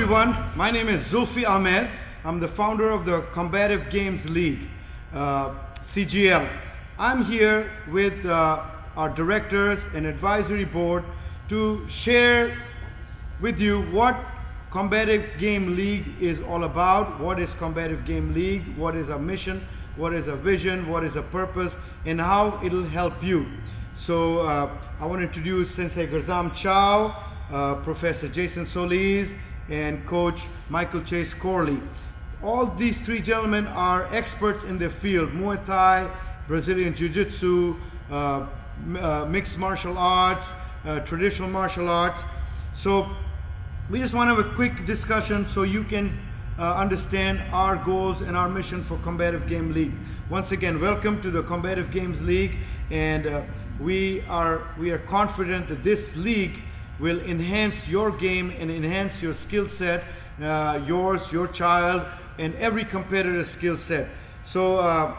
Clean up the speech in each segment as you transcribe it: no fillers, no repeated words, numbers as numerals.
everyone, my name is Zulfi Ahmed. I'm the founder of the Combative Games League, CGL. I'm here with our directors and advisory board to share with you what Combative Game League is all about. What is Combative Game League? What is our mission? What is our vision? What is our purpose? And how it'll help you. So I want to introduce Sensei Garzam Chow, Professor Jason Solis, and Coach Michael Chase Corley. All these three gentlemen are experts in their field: Muay Thai, Brazilian Jiu-Jitsu, mixed martial arts, traditional martial arts. So we just want to have a quick discussion so you can understand our goals and our mission for Combative Game League. Once again, welcome to the Combative Games League, and we are confident that this league will enhance your game and enhance your skill set, yours, your child, and every competitor's skill set. So,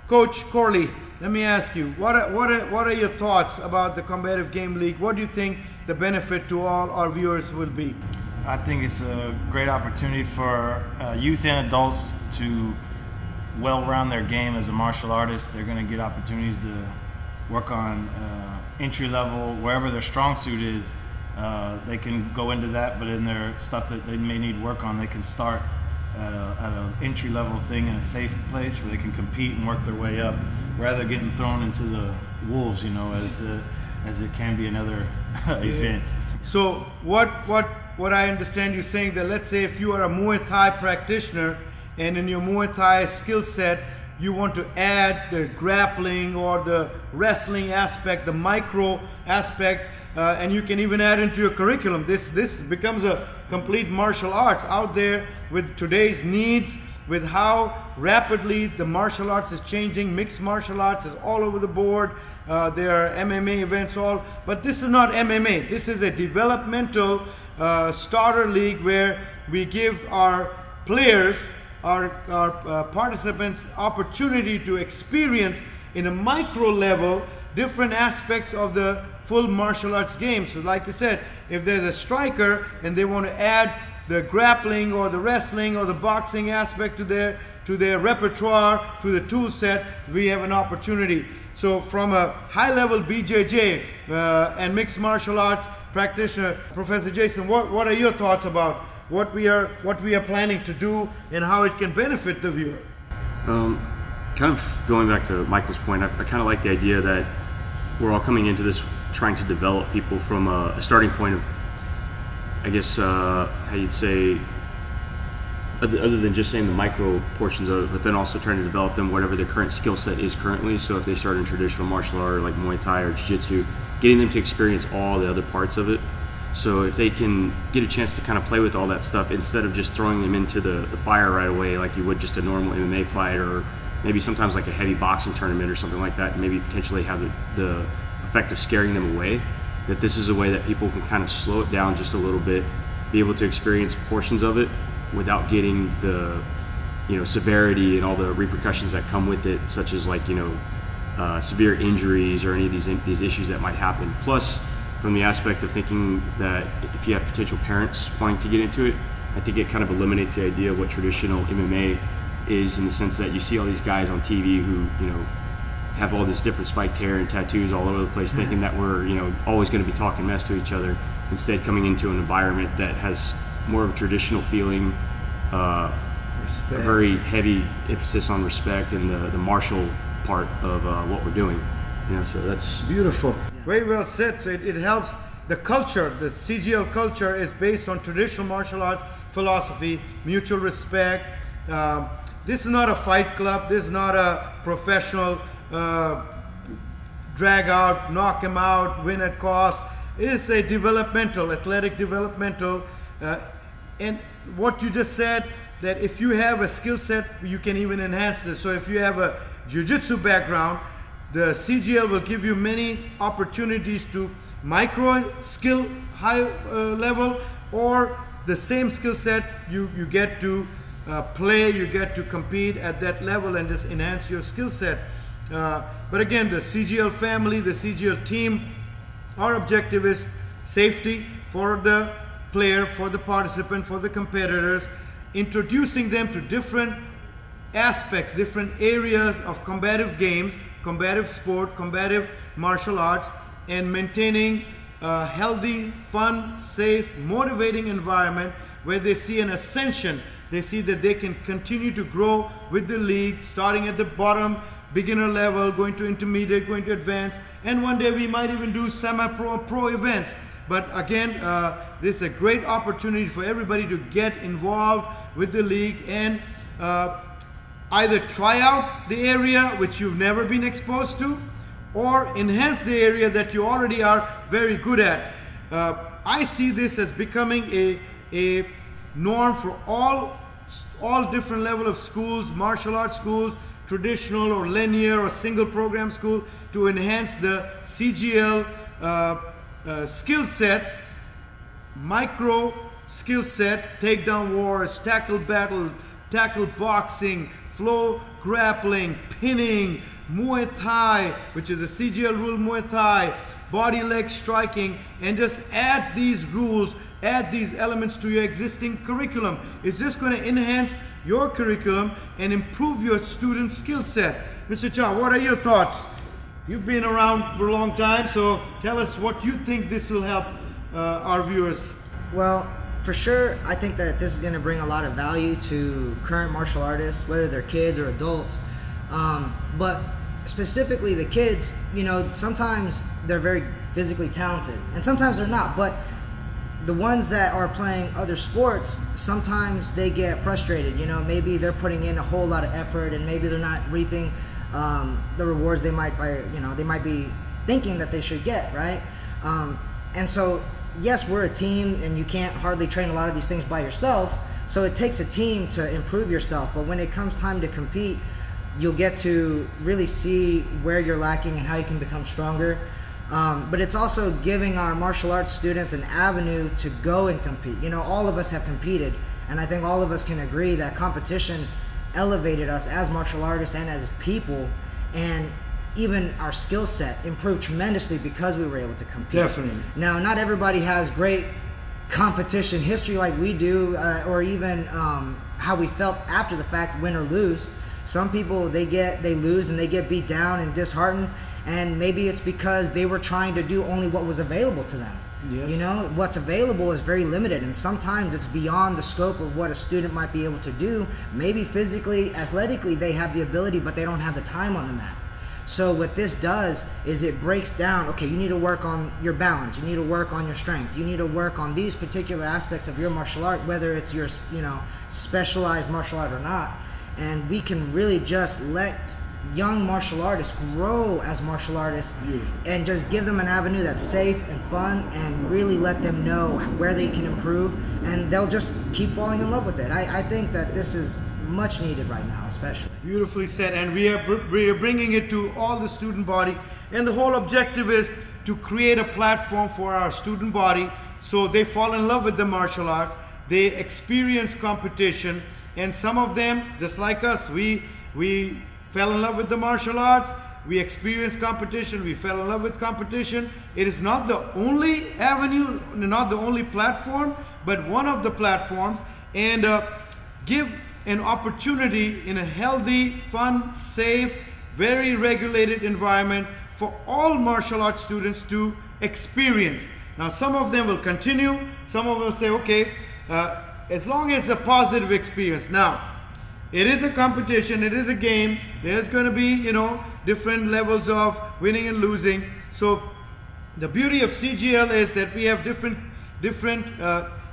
Coach Corley, let me ask you, what are your thoughts about the Combative Game League? What do you think the benefit to all our viewers will be? I think it's a great opportunity for youth and adults to well-round their game as a martial artist. They're going to get opportunities to work on entry level, wherever their strong suit is. They can go into that, but in their stuff that they may need work on, they can start at an entry level thing in a safe place where they can compete and work their way up, rather than getting thrown into the wolves, as it can be in other events. So what I understand you saying, that let's say if you are a Muay Thai practitioner and in your Muay Thai skill set you want to add the grappling or the wrestling aspect, the micro aspect, and you can even add into your curriculum. This becomes a complete martial arts out there with today's needs, with how rapidly the martial arts is changing. Mixed martial arts is all over the board. There are MMA events but this is not MMA. This is a developmental starter league where we give our players, our participants, opportunity to experience in a micro level different aspects of the full martial arts game. So like I said, if there's a striker and they want to add the grappling or the wrestling or the boxing aspect to their repertoire, to the tool set, we have an opportunity. So from a high level BJJ and mixed martial arts practitioner, Professor Jason, what are your thoughts about what we are planning to do and how it can benefit the viewer? Kind of going back to Michael's point, I kind of like the idea that we're all coming into this trying to develop people from a starting point of, I guess, how you'd say, other than just saying the micro portions of it, but then also trying to develop them whatever their current skill set is currently. So if they start in traditional martial art like Muay Thai or Jiu-Jitsu, getting them to experience all the other parts of it. So if they can get a chance to kind of play with all that stuff instead of just throwing them into the fire right away like you would just a normal MMA fight, or maybe sometimes like a heavy boxing tournament or something like that, maybe potentially have the effect of scaring them away, that this is a way that people can kind of slow it down just a little bit, be able to experience portions of it without getting the severity and all the repercussions that come with it, such as like severe injuries or any of these issues that might happen. Plus, from the aspect of thinking that if you have potential parents wanting to get into it, I think it kind of eliminates the idea of what traditional MMA is, in the sense that you see all these guys on TV who have all this different spiked hair and tattoos all over the place, thinking that we're always going to be talking mess to each other, instead coming into an environment that has more of a traditional feeling, a very heavy emphasis on respect and the martial part of what we're doing. So that's beautiful. Very well said. So it helps the culture. The CGL culture is based on traditional martial arts philosophy, mutual respect. This is not a fight club. This is not a professional drag out, knock him out, win at cost. It is a developmental, athletic developmental. And what you just said, that if you have a skill set, you can even enhance this. So if you have a jiu-jitsu background, the CGL will give you many opportunities to micro skill high level, or the same skill set you get to play, you get to compete at that level and just enhance your skill set. But again, the CGL family, the CGL team, our objective is safety for the player, for the participant, for the competitors, introducing them to different aspects, different areas of combative games, combative sport, combative martial arts, and maintaining a healthy, fun, safe, motivating environment where they see an ascension. They see that they can continue to grow with the league, starting at the bottom, beginner level, going to intermediate, going to advanced, and one day we might even do semi-pro and pro events. But again, this is a great opportunity for everybody to get involved with the league and either try out the area which you've never been exposed to, or enhance the area that you already are very good at. I see this as becoming a norm for all different level of schools, martial arts schools, traditional or linear or single program school, to enhance the CGL skill sets, micro skill set, takedown wars, tackle battle, tackle boxing, flow grappling, pinning, Muay Thai, which is a CGL rule Muay Thai, body leg striking, and just add these rules, add these elements to your existing curriculum. It's just going to enhance your curriculum and improve your student skill set. Mr. Cha, what are your thoughts? You've been around for a long time, so tell us what you think this will help our viewers. Well, for sure, I think that this is going to bring a lot of value to current martial artists, whether they're kids or adults. But specifically the kids, you know, sometimes they're very physically talented and sometimes they're not. But the ones that are playing other sports, sometimes they get frustrated. You know, maybe they're putting in a whole lot of effort and maybe they're not reaping the rewards they might be thinking that they should get, right? And so, yes, we're a team and you can't hardly train a lot of these things by yourself. So it takes a team to improve yourself. But when it comes time to compete, you'll get to really see where you're lacking and how you can become stronger. But it's also giving our martial arts students an avenue to go and compete. You know, all of us have competed, and I think all of us can agree that competition elevated us as martial artists and as people, and even our skill set improved tremendously because we were able to compete. Definitely. Now, not everybody has great competition history like we do, or even how we felt after the fact, win or lose. Some people, they lose and they get beat down and disheartened, and maybe it's because they were trying to do only what was available to them. Yes. You know, what's available is very limited, and sometimes it's beyond the scope of what a student might be able to do. Maybe physically, athletically, they have the ability, but they don't have the time on the mat. So what this does is it breaks down, okay, you need to work on your balance, you need to work on your strength, you need to work on these particular aspects of your martial art, whether it's your, you know, specialized martial art or not. And we can really just let young martial artists grow as martial artists, and just give them an avenue that's safe and fun, and really let them know where they can improve, and they'll just keep falling in love with it. I think that this is much needed right now, especially. Beautifully said, and we are bringing it to all the student body, and the whole objective is to create a platform for our student body so they fall in love with the martial arts, they experience competition, and some of them, just like us, we fell in love with the martial arts, we experienced competition, we fell in love with competition. It is not the only avenue, not the only platform, but one of the platforms, and give an opportunity in a healthy, fun, safe, very regulated environment for all martial arts students to experience. Now, some of them will continue, some of them will say, okay, as long as it's a positive experience. Now, it is a competition, it is a game, there's going to be, you know, different levels of winning and losing. So the beauty of CGL is that we have different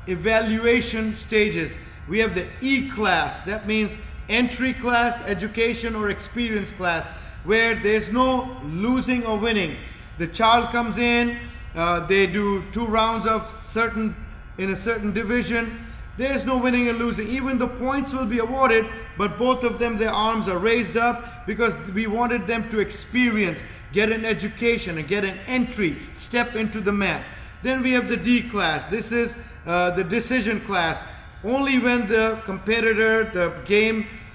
evaluation stages. We have the E class, that means entry class, education or experience class, where there's no losing or winning. The child comes in, they do 2 rounds of in a certain division. There's no winning and losing. Even the points will be awarded, but both of them, their arms are raised up because we wanted them to experience, get an education and get an entry, step into the mat. Then we have the D class. This is the decision class. Only when the competitor,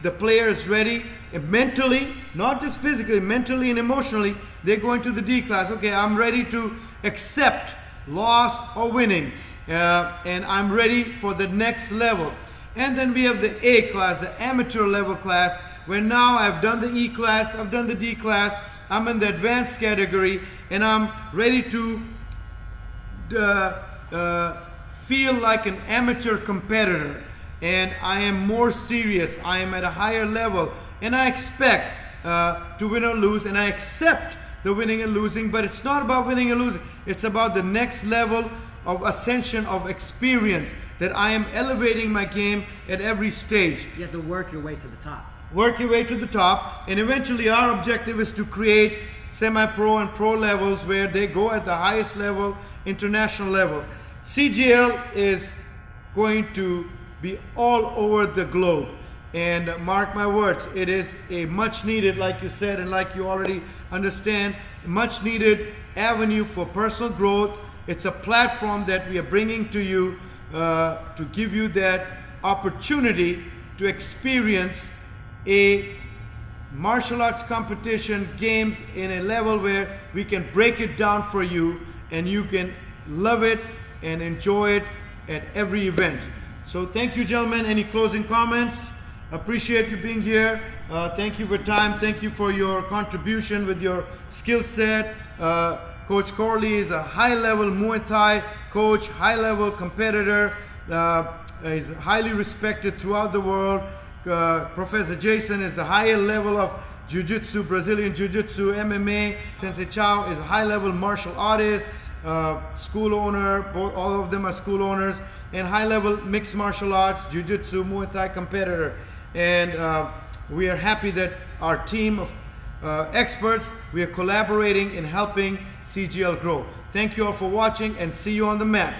the player is ready, mentally, not just physically, mentally and emotionally, they go into the D class. Okay, I'm ready to accept loss or winning. and I'm ready for the next level. And then we have the A class, the amateur level class, where now I've done the E class, I've done the D class, I'm in the advanced category, and I'm ready to feel like an amateur competitor. And I am more serious, I am at a higher level, and I expect to win or lose, and I accept the winning and losing. But it's not about winning and losing, it's about the next level of ascension, of experience, that I am elevating my game at every stage. You have to work your way to the top. Work your way to the top, and eventually our objective is to create semi-pro and pro levels where they go at the highest level, international level. CGL is going to be all over the globe, and mark my words, it is a much needed, like you said and like you already understand, much needed avenue for personal growth. It's a platform that we are bringing to you to give you that opportunity to experience a martial arts competition games in a level where we can break it down for you and you can love it and enjoy it at every event. So thank you, gentlemen. Any closing comments? Appreciate you being here. Thank you for time. Thank you for your contribution with your skill set. Coach Corley is a high-level Muay Thai coach, high-level competitor. Is highly respected throughout the world. Professor Jason is the higher level of Jiu-Jitsu, Brazilian Jiu-Jitsu, MMA. Sensei Chow is a high-level martial artist, school owner. All of them are school owners, and high-level mixed martial arts, Jiu-Jitsu, Muay Thai competitor. And we are happy that our team of experts, we are collaborating in helping CGL grow. Thank you all for watching, and see you on the mat.